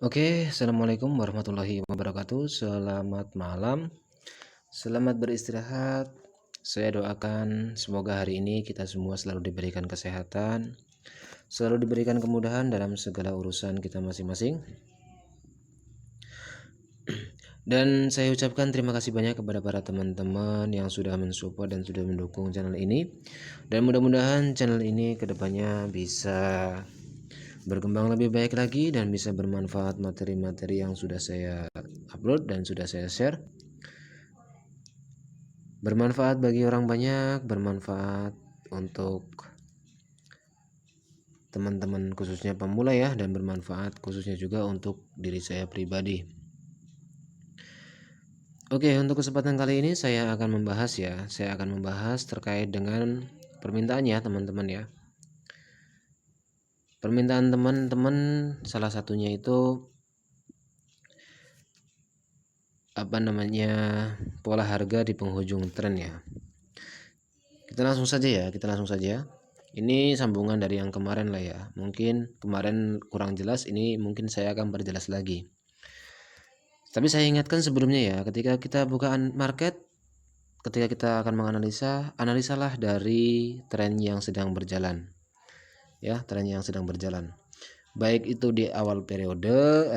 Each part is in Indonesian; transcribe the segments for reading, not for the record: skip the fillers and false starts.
Oke, assalamualaikum warahmatullahi wabarakatuh. Selamat malam, selamat beristirahat. Saya doakan semoga hari ini kita semua selalu diberikan kesehatan, selalu diberikan kemudahan dalam segala urusan kita masing-masing. Dan saya ucapkan terima kasih banyak kepada para teman-teman yang sudah mensupport dan sudah mendukung channel ini. Dan mudah-mudahan channel ini kedepannya bisa berkembang lebih baik lagi dan bisa bermanfaat materi-materi yang sudah saya upload dan sudah saya share. Bermanfaat bagi orang banyak, bermanfaat untuk teman-teman khususnya pemula ya, dan bermanfaat khususnya juga untuk diri saya pribadi. Oke, untuk kesempatan kali ini saya akan membahas terkait dengan permintaan ya teman-teman ya. Permintaan teman-teman salah satunya itu pola harga di penghujung tren ya. Kita langsung saja. Ini sambungan dari yang kemarin lah ya. Mungkin kemarin kurang jelas, ini mungkin saya akan perjelas lagi. Tapi saya ingatkan sebelumnya ya, ketika kita bukaan market, ketika kita akan menganalisa, analisalah dari tren yang sedang berjalan. Ya, tren yang sedang berjalan. Baik itu di awal periode,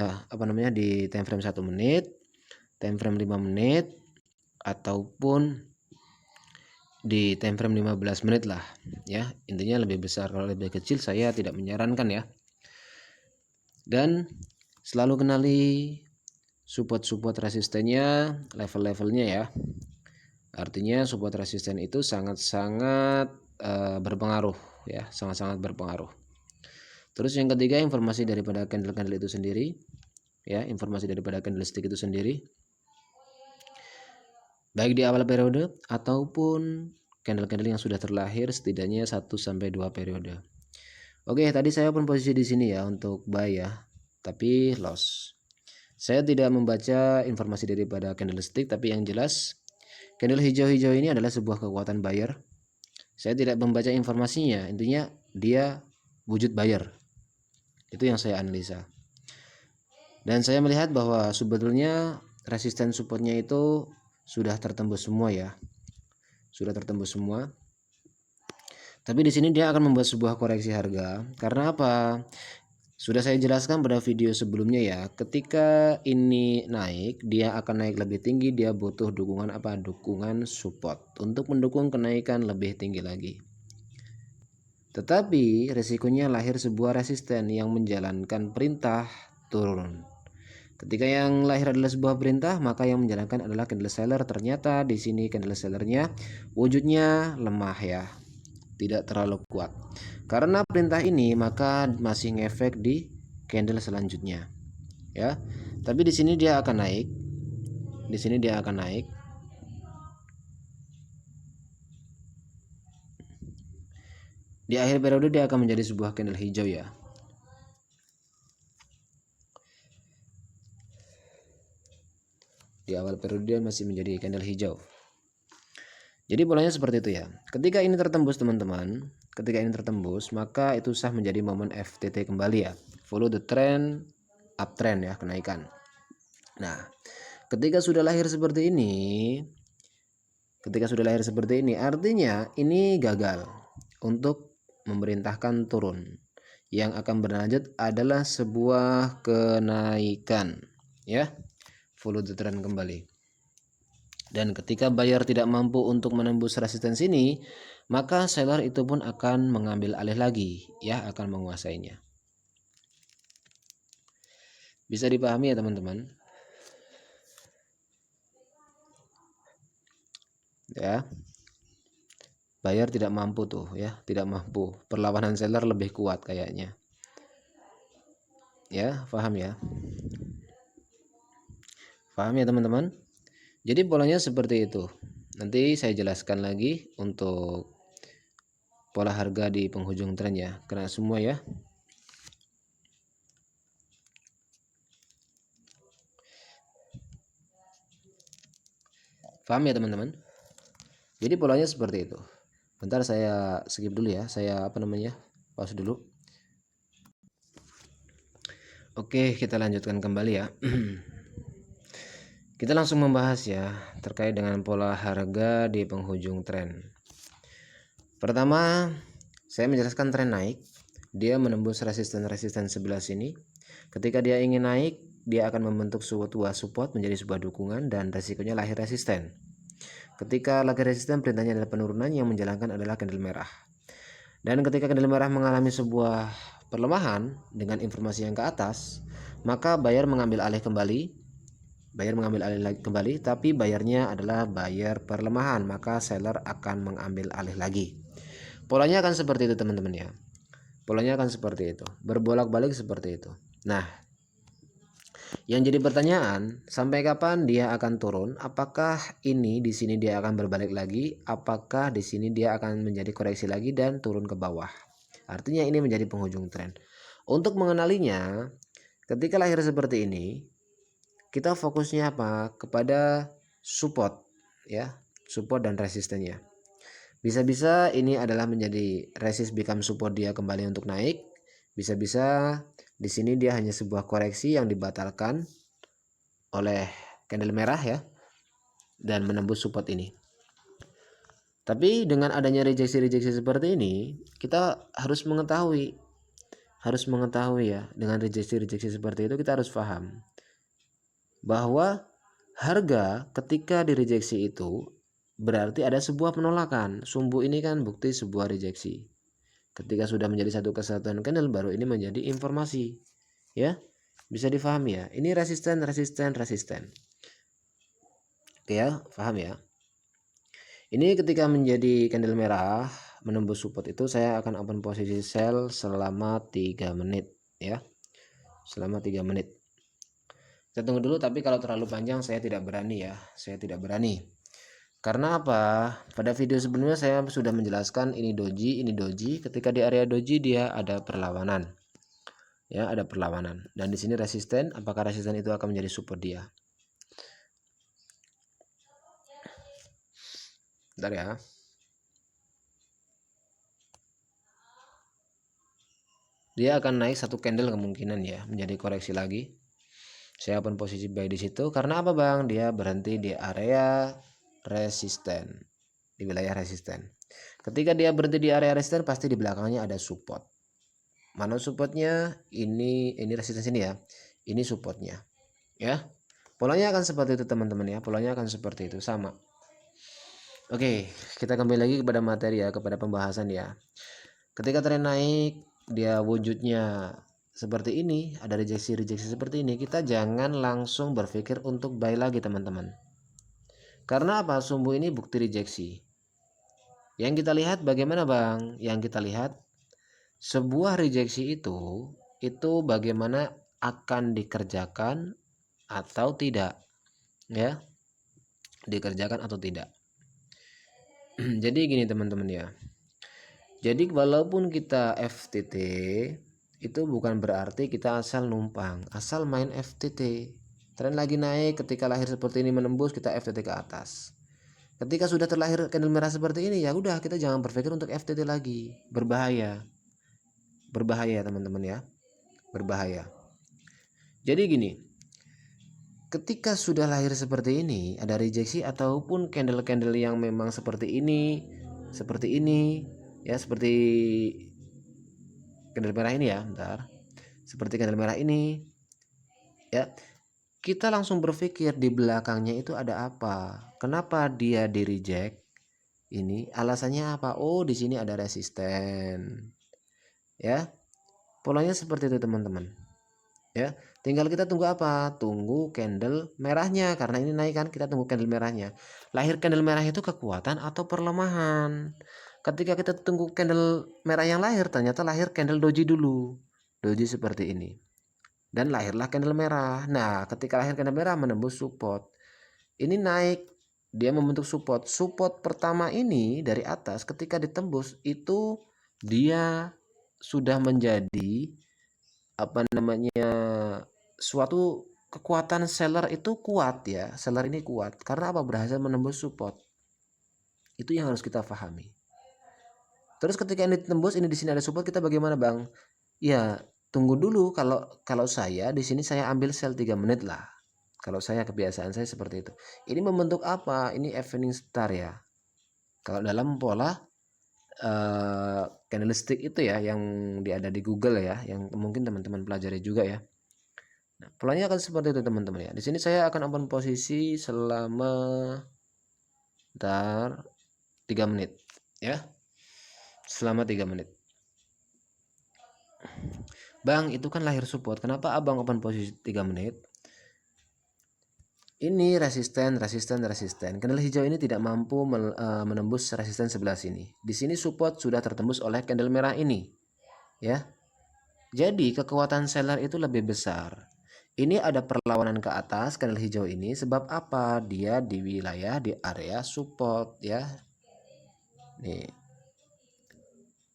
di time frame 1 menit, time frame 5 menit, ataupun di time frame 15 menit lah ya. Intinya lebih besar, kalau lebih kecil saya tidak menyarankan ya. Dan selalu kenali support resistennya, level-levelnya ya. Artinya support resisten itu sangat-sangat berpengaruh ya, sangat-sangat berpengaruh. Terus yang ketiga, informasi daripada candle-candle itu sendiri ya, informasi daripada candlestick itu sendiri, baik di awal periode ataupun candle-candle yang sudah terlahir setidaknya 1-2 periode. Oke, tadi saya pun posisi di sini ya untuk buy ya, tapi loss. Saya tidak membaca informasi daripada candlestick, tapi yang jelas candle hijau-hijau ini adalah sebuah kekuatan buyer. Saya tidak membaca informasinya, intinya dia wujud buyer. Itu yang saya analisa. Dan saya melihat bahwa sebetulnya resisten supportnya itu sudah tertembus semua ya. Sudah tertembus semua. Tapi di sini dia akan membuat sebuah koreksi harga. Karena apa? Sudah saya jelaskan pada video sebelumnya ya, ketika ini naik, dia akan naik lebih tinggi, dia butuh dukungan apa? Dukungan support untuk mendukung kenaikan lebih tinggi lagi. Tetapi resikonya lahir sebuah resisten yang menjalankan perintah turun. Ketika yang lahir adalah sebuah perintah, maka yang menjalankan adalah candle seller. Ternyata di sini candle sellernya wujudnya lemah ya, tidak terlalu kuat. Karena perintah ini maka masih ngefek di candle selanjutnya ya. Tapi di sini dia akan naik. Di sini dia akan naik. Di akhir periode dia akan menjadi sebuah candle hijau ya. Di awal periode dia masih menjadi candle hijau. Jadi polanya seperti itu ya. Ketika ini tertembus teman-teman, maka itu sah menjadi momen FTT kembali ya. Follow the trend, uptrend ya, kenaikan. Nah, ketika sudah lahir seperti ini, artinya ini gagal untuk memerintahkan turun. Yang akan berlanjut adalah sebuah kenaikan ya. Follow the trend kembali. Dan ketika buyer tidak mampu untuk menembus resistance ini, maka seller itu pun akan mengambil alih lagi ya, akan menguasainya. Bisa dipahami ya teman-teman? Ya. Buyer tidak mampu tuh ya, tidak mampu. Perlawanan seller lebih kuat kayaknya. Ya, paham ya? Paham ya teman-teman? Jadi polanya seperti itu. Nanti saya jelaskan lagi untuk pola harga di penghujung tren ya, kena semua ya. Paham ya teman-teman? Jadi polanya seperti itu. Bentar saya skip dulu ya, saya pause dulu. Oke, kita lanjutkan kembali ya. Kita langsung membahas ya terkait dengan pola harga di penghujung tren. Pertama, saya menjelaskan tren naik. Dia menembus resisten sebelah sini. Ketika dia ingin naik, dia akan membentuk sebuah support menjadi sebuah dukungan dan resikonya lahir resisten. Ketika lahir resisten, perintahnya adalah penurunan, yang menjalankan adalah candle merah. Dan ketika candle merah mengalami sebuah perlemahan dengan informasi yang ke atas, maka buyer mengambil alih kembali. Tapi bayarnya adalah bayar perlemahan, maka seller akan mengambil alih lagi. Polanya akan seperti itu teman-teman ya. Polanya akan seperti itu, berbolak-balik seperti itu. Nah, yang jadi pertanyaan, sampai kapan dia akan turun? Apakah ini di sini dia akan berbalik lagi? Apakah di sini dia akan menjadi koreksi lagi dan turun ke bawah? Artinya ini menjadi penghujung tren. Untuk mengenalinya, ketika lahir seperti ini, kita fokusnya apa? Kepada support ya, support dan resistennya. Bisa-bisa ini adalah menjadi resist become support, dia kembali untuk naik. Bisa-bisa di sini dia hanya sebuah koreksi yang dibatalkan oleh candle merah ya, dan menembus support ini. Tapi dengan adanya rejeksi seperti ini, kita harus mengetahui ya, dengan rejeksi seperti itu kita harus paham bahwa harga ketika direjeksi itu berarti ada sebuah penolakan. Sumbu ini kan bukti sebuah rejeksi. Ketika sudah menjadi satu kesatuan candle, baru ini menjadi informasi ya, bisa difahami ya. Ini resisten. Oke ya, paham ya. Ini ketika menjadi candle merah menembus support itu, saya akan open posisi sell selama 3 menit ya. Selama 3 menit. Kita tunggu dulu, tapi kalau terlalu panjang saya tidak berani ya. Karena apa? Pada video sebelumnya saya sudah menjelaskan ini doji. Ketika di area doji dia ada perlawanan. Ya, ada perlawanan. Dan di sini resisten, apakah resisten itu akan menjadi support dia? Bentar ya. Dia akan naik satu candle kemungkinan ya, menjadi koreksi lagi. Saya open posisi buy di situ. Karena apa bang? Dia berhenti di area resisten, di wilayah resisten. Ketika dia berhenti di area resisten, pasti di belakangnya ada support. Mana supportnya? Ini resisten sini ya. Ini supportnya ya. Polanya akan seperti itu teman-teman ya. Polanya akan seperti itu, sama. Oke, kita kembali lagi kepada materi ya, kepada pembahasan ya. Ketika tren naik, dia wujudnya seperti ini, ada rejeksi seperti ini, kita jangan langsung berpikir untuk buy lagi teman-teman. Karena apa? Sumbu ini bukti rejeksi. Yang kita lihat bagaimana bang? Yang kita lihat sebuah rejeksi itu bagaimana akan dikerjakan atau tidak ya, dikerjakan atau tidak. Jadi gini teman-teman ya, jadi walaupun kita FTT itu bukan berarti kita asal numpang, asal main FTT. Tren lagi naik, ketika lahir seperti ini menembus, kita FTT ke atas. Ketika sudah terlahir candle merah seperti ini, ya udah kita jangan berpikir untuk FTT lagi. Berbahaya teman-teman ya, berbahaya. Jadi gini, ketika sudah lahir seperti ini, ada rejeksi ataupun candle-candle yang memang seperti ini ya, seperti candle merah ini ya, seperti candle merah ini ya, kita langsung berpikir di belakangnya itu ada apa, kenapa dia di reject, ini alasannya apa? Oh, di sini ada resisten ya. Polanya seperti itu teman-teman ya. Tinggal kita tunggu apa? Tunggu candle merahnya, karena ini naik kan, kita tunggu candle merahnya. Lahir candle merah itu kekuatan atau perlemahan. Ketika kita tunggu candle merah yang lahir, ternyata lahir candle doji dulu, doji seperti ini, dan lahirlah candle merah. Nah, ketika lahir candle merah menembus support, ini naik, dia membentuk support pertama ini dari atas. Ketika ditembus itu dia sudah menjadi apa namanya, suatu kekuatan seller itu kuat ya. Seller ini kuat karena apa? Berhasil menembus support. Itu yang harus kita pahami. Terus ketika ini tembus, ini di sini ada support, kita bagaimana bang? Ya tunggu dulu. Kalau saya di sini saya ambil sell 3 menit lah. Kalau saya, kebiasaan saya seperti itu. Ini membentuk apa? Ini evening star ya. Kalau dalam pola candlestick itu ya, yang ada di Google ya, yang mungkin teman-teman pelajari juga ya. Nah, polanya akan seperti itu teman-teman ya. Di sini saya akan open posisi selama 3 menit ya. Selama 3 menit. Bang, itu kan lahir support. Kenapa abang open posisi 3 menit? Ini resisten. Candle hijau ini tidak mampu menembus resisten sebelah sini. Di sini support sudah tertembus oleh candle merah ini, ya. Jadi kekuatan seller itu lebih besar. Ini ada perlawanan ke atas candle hijau ini. Sebab apa? Dia di wilayah, di area support ya. Nih,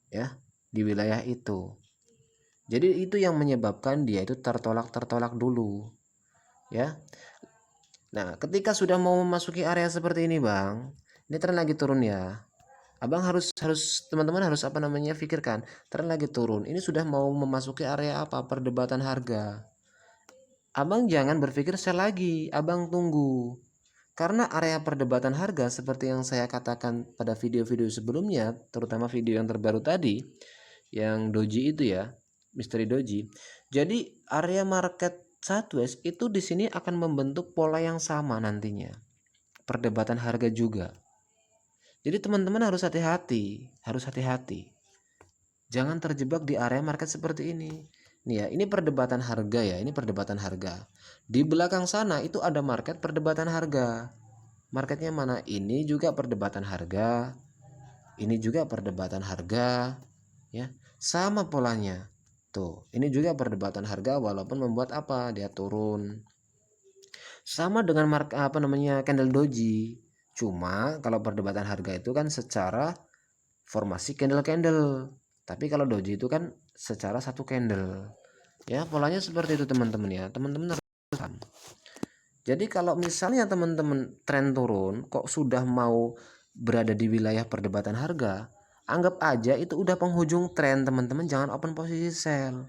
ya, di wilayah itu. Jadi itu yang menyebabkan dia itu tertolak dulu, ya. Nah, ketika sudah mau memasuki area seperti ini, Bang, ini tren lagi turun ya. Abang harus teman-teman harus pikirkan, tren lagi turun. Ini sudah mau memasuki area apa? Perdebatan harga. Abang jangan berpikir sell lagi, abang tunggu. Karena area perdebatan harga seperti yang saya katakan pada video-video sebelumnya, terutama video yang terbaru tadi, yang doji itu ya, misteri doji. Jadi area market sideways itu di sini akan membentuk pola yang sama nantinya. Perdebatan harga juga. Jadi teman-teman harus hati-hati. Jangan terjebak di area market seperti ini. Nih ya, ini perdebatan harga ya, ini perdebatan harga. Di belakang sana itu ada market perdebatan harga. Marketnya mana? Ini juga perdebatan harga. Ini juga perdebatan harga, ya. Sama polanya. Tuh, ini juga perdebatan harga walaupun membuat apa? Dia turun. Sama dengan candle doji. Cuma kalau perdebatan harga itu kan secara formasi candle. Tapi kalau doji itu kan secara satu candle. Ya, polanya seperti itu teman-teman ya. Teman-teman harus paham. Jadi kalau misalnya teman-teman tren turun kok sudah mau berada di wilayah perdebatan harga, anggap aja itu udah penghujung tren teman-teman, jangan open posisi sell.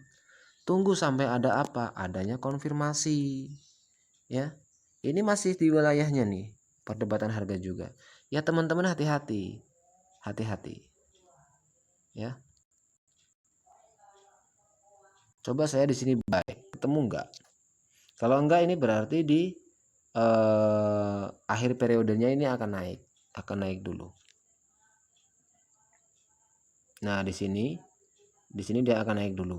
Tunggu sampai ada apa? Adanya konfirmasi. Ya. Ini masih di wilayahnya nih, perdebatan harga juga. Ya teman-teman hati-hati. Ya. Coba saya di sini buy, ketemu enggak? Kalau enggak ini berarti di akhir periodenya ini akan naik dulu. Nah, di sini dia akan naik dulu.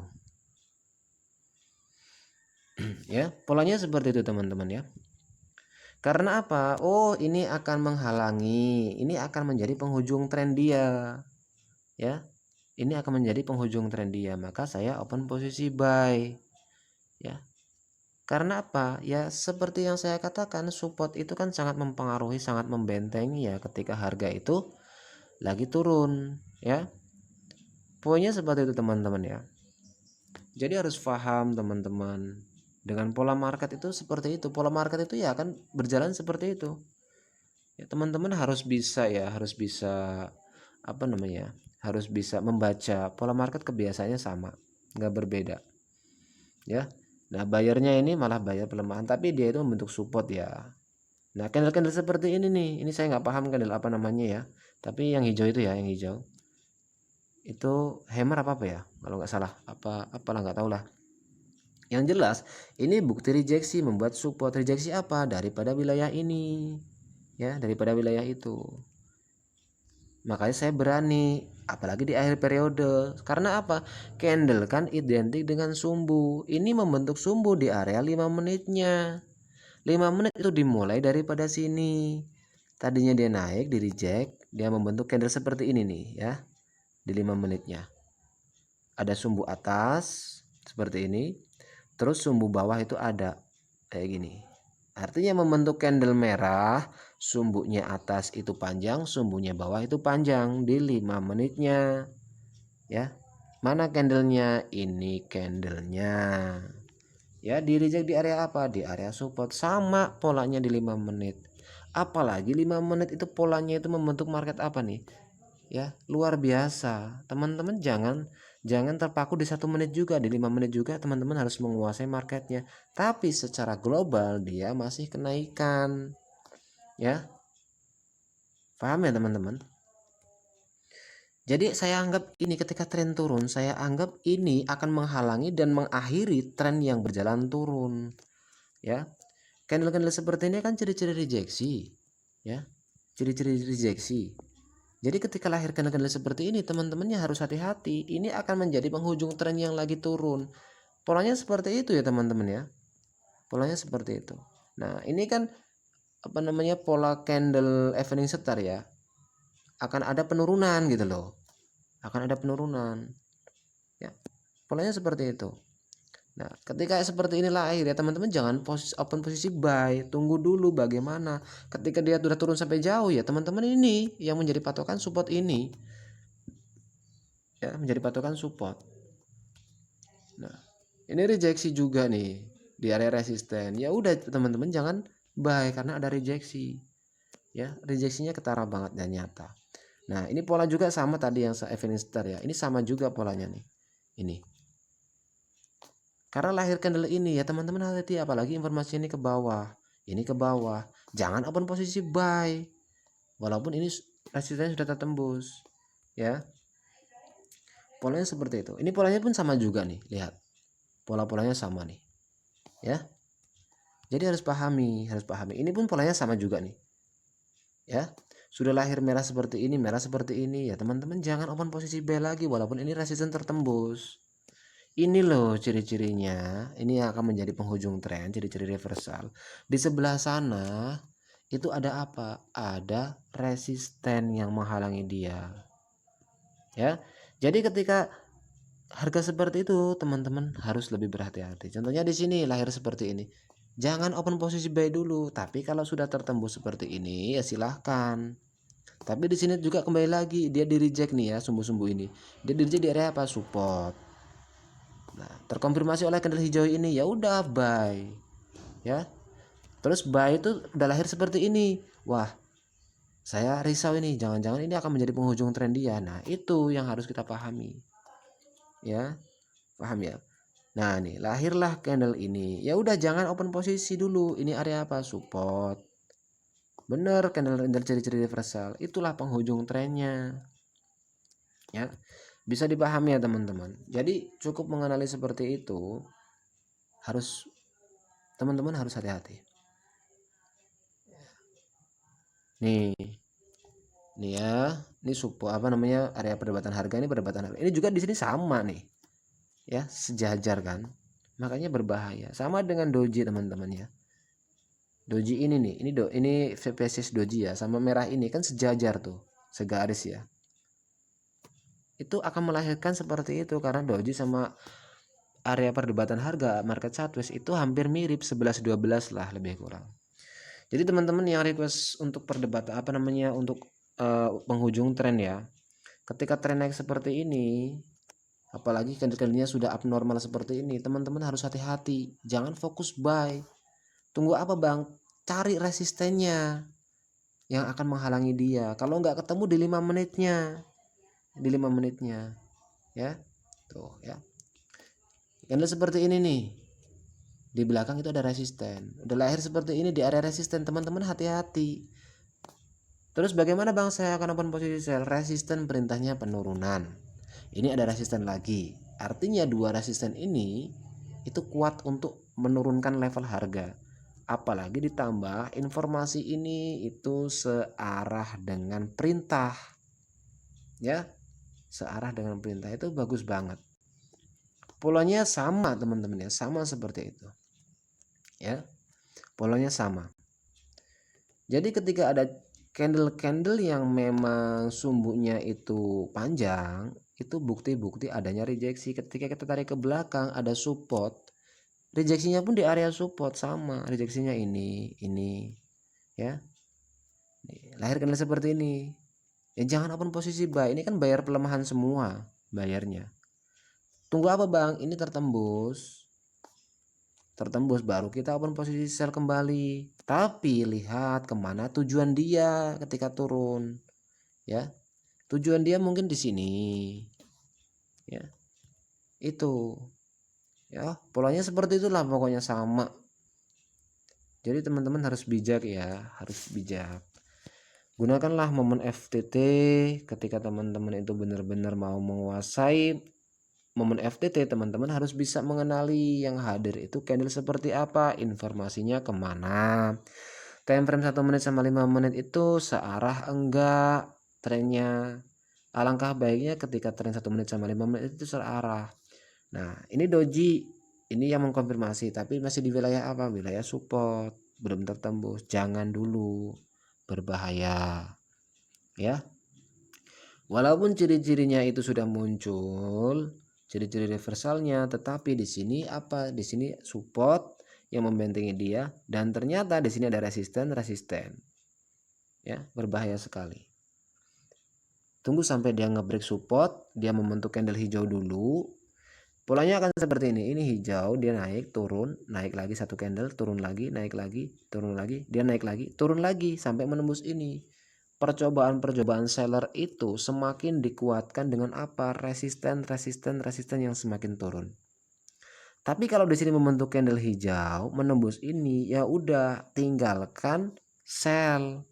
Ya, polanya seperti itu teman-teman ya. Karena apa? Oh, ini akan menghalangi, ini akan menjadi penghujung tren dia. Ya. Ini akan menjadi penghujung tren dia, maka saya open posisi buy. Ya. Karena apa? Ya, seperti yang saya katakan, support itu kan sangat mempengaruhi, sangat membentengi ya ketika harga itu lagi turun, ya. Poinnya seperti itu teman-teman ya. Jadi harus paham teman-teman, dengan pola market itu seperti itu. Pola market itu ya akan berjalan seperti itu. Ya, teman-teman harus bisa harus bisa membaca pola market, kebiasaannya sama, nggak berbeda. Ya. Nah, bayarnya ini malah bayar pelemahan, tapi dia itu membentuk support ya. Nah, candle seperti ini nih, ini saya nggak paham candle apa namanya ya, tapi yang hijau itu ya, yang hijau itu hammer apa ya, kalau nggak salah, apalah nggak tahu lah. Yang jelas ini bukti rejeksi, membuat support. Rejeksi apa? Daripada wilayah ini ya, daripada wilayah itu. Makanya saya berani, apalagi di akhir periode. Karena apa? Candle kan identik dengan sumbu. Ini membentuk sumbu di area 5 menitnya. 5 menit itu dimulai daripada sini. Tadinya dia naik, di reject, dia membentuk candle seperti ini nih ya. Di 5 menitnya. Ada sumbu atas seperti ini. Terus sumbu bawah itu ada kayak gini. Artinya membentuk candle merah, sumbunya atas itu panjang, sumbunya bawah itu panjang di 5 menitnya. Ya. Mana candlenya? Ini candlenya. Ya, di reject di area apa? Di area support. Sama polanya di 5 menit. Apalagi 5 menit itu polanya itu membentuk market apa nih? Ya, luar biasa. Teman-teman jangan Jangan terpaku di 1 menit juga, di 5 menit juga teman-teman harus menguasai marketnya. Tapi secara global dia masih kenaikan, ya. Paham ya teman-teman? Jadi saya anggap ini ketika tren turun, saya anggap ini akan menghalangi dan mengakhiri tren yang berjalan turun, ya. Candle-candle seperti ini kan ciri-ciri rejeksi, ya. Ciri-ciri rejeksi. Jadi ketika lahir candle-candle seperti ini, teman-temannya harus hati-hati. Ini akan menjadi penghujung tren yang lagi turun. Polanya seperti itu ya teman-teman ya. Polanya seperti itu. Nah, ini kan apa namanya, pola candle evening star ya. Akan ada penurunan gitu loh. Akan ada penurunan. Ya. Polanya seperti itu. Nah, ketika seperti ini lahir ya teman-teman, jangan open posisi buy, tunggu dulu bagaimana. Ketika dia sudah turun sampai jauh ya teman-teman, ini yang menjadi patokan support ini. Ya, menjadi patokan support. Nah, ini rejeksi juga nih di area resisten. Ya udah teman-teman jangan buy karena ada rejeksi. Ya, rejeksinya ketara banget dan nyata. Nah, ini pola juga sama tadi yang evening star ya. Ini sama juga polanya nih. Ini. Karena lahir candle ini ya teman-teman hati-hati, apalagi informasi ini ke bawah. Ini ke bawah. Jangan open posisi buy. Walaupun ini resisten sudah tertembus. Ya. Polanya seperti itu. Ini polanya pun sama juga nih, lihat. Pola-polanya sama nih. Ya. Jadi harus pahami. Ini pun polanya sama juga nih. Ya. Sudah lahir merah seperti ini, ya teman-teman jangan open posisi buy lagi walaupun ini resisten tertembus. Ini loh ciri-cirinya, ini akan menjadi penghujung tren, ciri-ciri reversal. Di sebelah sana itu ada apa? Ada resisten yang menghalangi dia. Ya. Jadi ketika harga seperti itu, teman-teman harus lebih berhati-hati. Contohnya di sini lahir seperti ini. Jangan open posisi buy dulu, tapi kalau sudah tertembus seperti ini ya silahkan. Tapi di sini juga kembali lagi dia di reject nih ya, sumbu-sumbu ini. Dia di reject di area apa? Support. Nah, terkonfirmasi oleh candle hijau ini ya udah buy. Ya. Terus buy itu udah lahir seperti ini. Wah, saya risau ini, jangan-jangan ini akan menjadi penghujung tren dia. Nah, itu yang harus kita pahami. Ya. Paham ya? Nah, nih lahirlah candle ini. Ya udah jangan open posisi dulu. Ini area apa? Support. Bener, candle ciri-ciri reversal. Itulah penghujung trennya. Ya. Bisa dipahami ya teman-teman. Jadi cukup mengenali seperti itu, harus teman-teman harus hati-hati. Nih ya, ini support apa namanya, area perdebatan harga, ini perdebatan harga. Ini juga di sini sama nih. Ya, sejajar kan. Makanya berbahaya. Sama dengan doji teman-teman ya. Doji ini nih, ini spesies doji ya, sama merah ini kan sejajar tuh, segaris ya. Itu akan melahirkan seperti itu karena doji sama area perdebatan harga market sideways itu hampir mirip, 11-12 lah lebih kurang. Jadi teman-teman yang request untuk perdebatan apa namanya, untuk penghujung tren ya, ketika tren naik seperti ini, apalagi candle-candlenya sudah abnormal seperti ini, teman-teman harus hati-hati, jangan fokus buy. Tunggu apa bang? Cari resistennya yang akan menghalangi dia. Kalau nggak ketemu di 5 menitnya, ya tuh ya. Candle seperti ini nih, di belakang itu ada resisten, udah lahir seperti ini di area resisten, teman-teman hati-hati. Terus bagaimana bang saya akan open posisi sell? Resisten perintahnya penurunan, ini ada resisten lagi, artinya dua resisten ini itu kuat untuk menurunkan level harga. Apalagi ditambah informasi ini itu searah dengan perintah, ya, searah dengan perintah, itu bagus banget. Polanya sama teman-teman ya, sama seperti itu ya, polanya sama. Jadi ketika ada candle-candle yang memang sumbunya itu panjang, itu bukti-bukti adanya rejeksi. Ketika kita tarik ke belakang ada support, rejeksinya pun di area support sama, rejeksinya ini ya. Lahir candle seperti ini. Ya jangan open posisi buy, ini kan bayar pelemahan semua bayarnya. Tunggu apa bang? Ini tertembus baru kita open posisi sell kembali. Tapi lihat kemana tujuan dia ketika turun, ya. Tujuan dia mungkin di sini, ya. Itu ya, polanya seperti itulah, pokoknya sama. Jadi teman-teman harus bijak ya, harus bijak. Gunakanlah momen FTT ketika teman-teman itu benar-benar mau menguasai momen FTT. Teman-teman harus bisa mengenali yang hadir itu candle seperti apa, informasinya kemana, time frame 1 menit sama 5 menit itu searah enggak trennya. Alangkah baiknya ketika tren 1 menit sama 5 menit itu searah. Nah ini doji, ini yang mengkonfirmasi, tapi masih di wilayah apa, wilayah support, belum tertembus, jangan dulu, berbahaya ya. Walaupun ciri-cirinya itu sudah muncul, ciri-ciri reversalnya, tetapi di sini apa, di sini support yang membentengi dia, dan ternyata di sini ada resisten ya, berbahaya sekali. Tunggu sampai dia ngebreak support, dia membentuk candle hijau dulu. Polanya akan seperti ini hijau, dia naik, turun, naik lagi satu candle, turun lagi, naik lagi, turun lagi, dia naik lagi, turun lagi sampai menembus ini. Percobaan seller itu semakin dikuatkan dengan apa? Resisten yang semakin turun. Tapi kalau di sini membentuk candle hijau, menembus ini, ya udah, tinggalkan sell.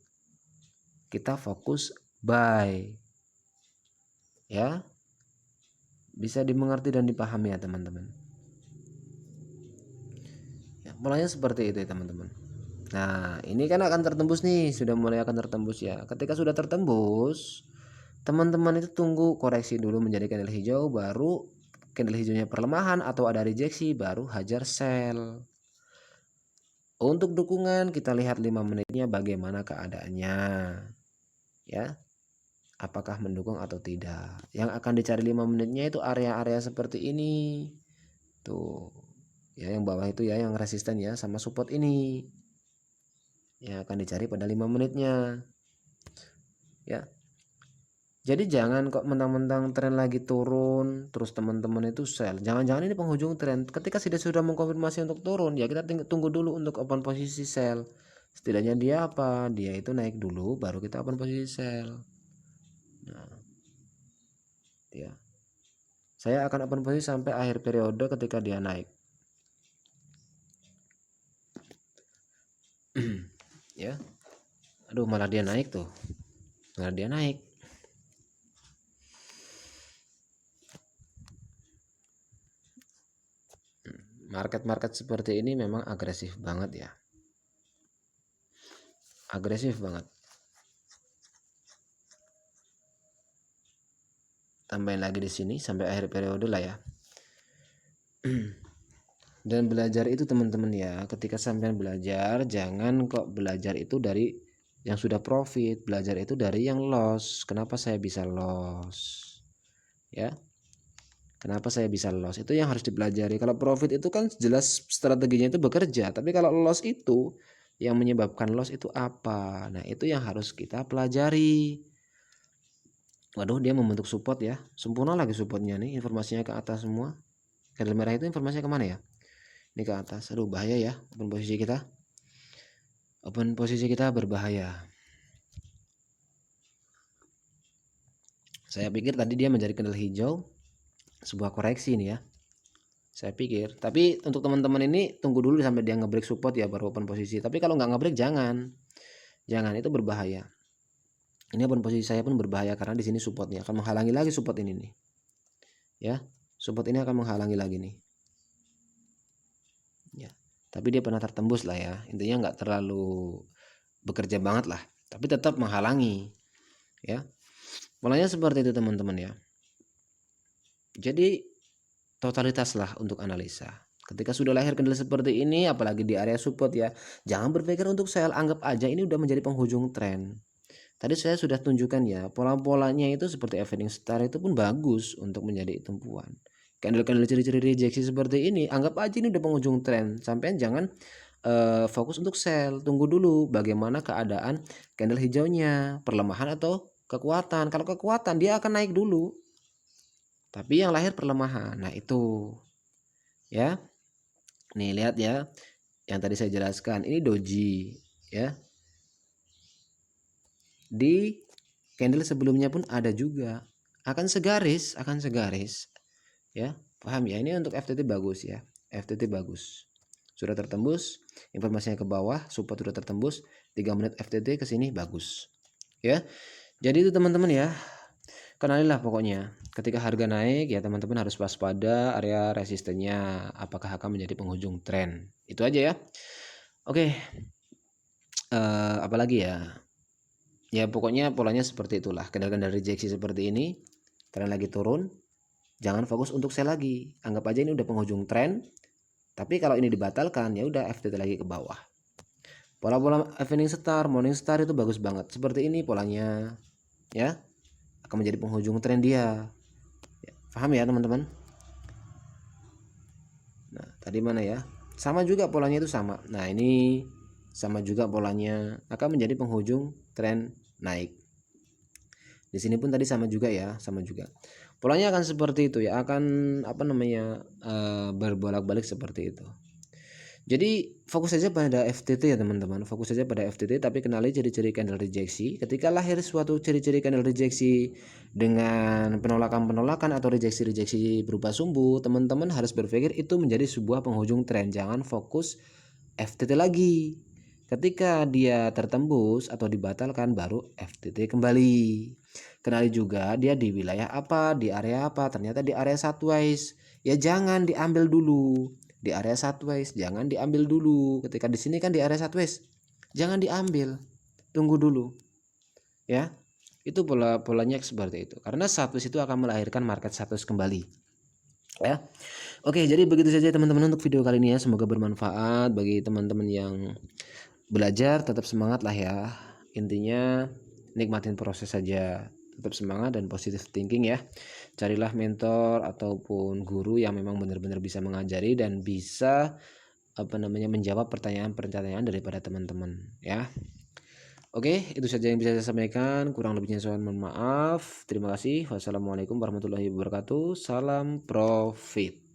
Kita fokus buy. Ya. Bisa dimengerti dan dipahami ya teman-teman. Ya, mulanya seperti itu ya teman-teman. Nah ini kan akan tertembus nih, sudah mulai akan tertembus ya. Ketika sudah tertembus, teman-teman itu tunggu koreksi dulu menjadi candle hijau, baru candle hijaunya perlemahan atau ada rejeksi, baru hajar sell. Untuk dukungan kita lihat 5 menitnya bagaimana keadaannya ya, apakah mendukung atau tidak. Yang akan dicari 5 menitnya itu area-area seperti ini tuh ya, yang bawah itu ya, yang resisten ya, sama support ini yang akan dicari pada 5 menitnya ya. Jadi jangan kok mentang-mentang tren lagi turun terus teman-teman itu sell. Jangan-jangan ini penghujung tren. Ketika sudah mengkonfirmasi untuk turun, ya kita tunggu dulu untuk open posisi sell. Setidaknya dia apa? Dia itu naik dulu baru kita open posisi sell. Nah, ya. Saya akan open posisi sampai akhir periode ketika dia naik. Ya. Aduh, malah dia naik tuh. Malah dia naik. Market seperti ini memang agresif banget ya, agresif banget. Tambahin lagi di sini sampai akhir periode lah ya. Dan belajar itu teman-teman ya, ketika sampean belajar jangan kok belajar itu dari yang sudah profit, belajar itu dari yang loss. Kenapa saya bisa loss ya, kenapa saya bisa loss, itu yang harus dipelajari. Kalau profit itu kan jelas strateginya itu bekerja, tapi kalau loss itu yang menyebabkan loss itu apa, nah itu yang harus kita pelajari. Waduh, dia membentuk support ya, sempurna lagi supportnya nih, informasinya ke atas semua. Candle merah itu informasinya kemana ya, ini ke atas. Aduh bahaya ya, open posisi kita berbahaya. Saya pikir tadi dia menjadi candle hijau, sebuah koreksi ini ya, saya pikir. Tapi untuk teman-teman ini tunggu dulu sampai dia ngebreak support ya baru open posisi. Tapi kalau nggak ngebreak jangan, itu berbahaya. Ini open posisi saya pun berbahaya karena di sini supportnya akan menghalangi lagi support ini nih ya, support ini akan menghalangi lagi nih ya. Tapi dia pernah tertembus lah ya, intinya nggak terlalu bekerja banget lah, tapi tetap menghalangi ya. Mulanya seperti itu teman-teman ya. Jadi totalitas lah untuk analisa. Ketika sudah lahir candle seperti ini, apalagi di area support ya, jangan berpikir untuk sell, anggap aja ini udah menjadi penghujung tren. Tadi saya sudah tunjukkan ya, pola-polanya itu seperti evening star itu pun bagus untuk menjadi tumpuan. Candle-candle ciri-ciri rejeksi seperti ini, anggap aja ini udah penghujung tren. Sampai jangan fokus untuk sell, tunggu dulu bagaimana keadaan candle hijaunya, perlemahan atau kekuatan. Kalau kekuatan dia akan naik dulu, tapi yang lahir perlemahan. Nah itu ya, nih lihat ya, yang tadi saya jelaskan ini doji ya. Di candle sebelumnya pun ada juga, akan segaris ya. Paham ya? Ini untuk FTT bagus ya. FTT bagus. Sudah tertembus, informasinya ke bawah, support sudah tertembus, 3 menit FTT ke sini bagus. Ya. Jadi itu teman-teman ya. Kenalilah pokoknya. Ketika harga naik ya teman-teman harus waspada area resistennya apakah akan menjadi penghujung tren. Itu aja ya. Oke. Apalagi ya? Ya pokoknya polanya seperti itulah. Kendala-kendala rejeksi seperti ini, tren lagi turun, jangan fokus untuk sell lagi. Anggap aja ini udah penghujung tren. Tapi kalau ini dibatalkan ya udah FTT lagi ke bawah. Pola-pola evening star, morning star itu bagus banget. Seperti ini polanya ya. Akan menjadi penghujung tren dia. Paham ya teman-teman? Nah, tadi mana ya? Sama juga polanya itu sama. Nah, ini sama juga polanya akan menjadi penghujung tren naik. Di sini pun tadi sama juga ya, sama juga. Polanya akan seperti itu ya, akan berbolak-balik seperti itu. Jadi fokus saja pada FTT ya teman-teman, fokus saja pada FTT tapi kenali ciri-ciri candle rejeksi. Ketika lahir suatu ciri-ciri candle rejeksi dengan penolakan-penolakan atau rejeksi-rejeksi berupa sumbu, teman-teman harus berpikir itu menjadi sebuah penghujung tren. Jangan fokus FTT lagi. Ketika dia tertembus atau dibatalkan baru FTT kembali. Kenali juga dia di wilayah apa, di area apa. Ternyata di area sideways. Ya jangan diambil dulu. Di area sideways jangan diambil dulu. Ketika di sini kan di area sideways, jangan diambil, tunggu dulu ya. Itu polanya seperti itu, karena sideways itu akan melahirkan market sideways kembali ya. Oke, jadi begitu saja teman-teman untuk video kali ini ya. Semoga bermanfaat bagi teman-teman yang belajar. Tetap semangat lah ya, intinya nikmatin proses saja, tetap semangat dan positive thinking ya. Carilah mentor ataupun guru yang memang benar-benar bisa mengajari dan bisa menjawab pertanyaan-pertanyaan daripada teman-teman ya. Oke, itu saja yang bisa saya sampaikan. Kurang lebihnya saya mohon maaf. Terima kasih. Wassalamualaikum warahmatullahi wabarakatuh. Salam profit.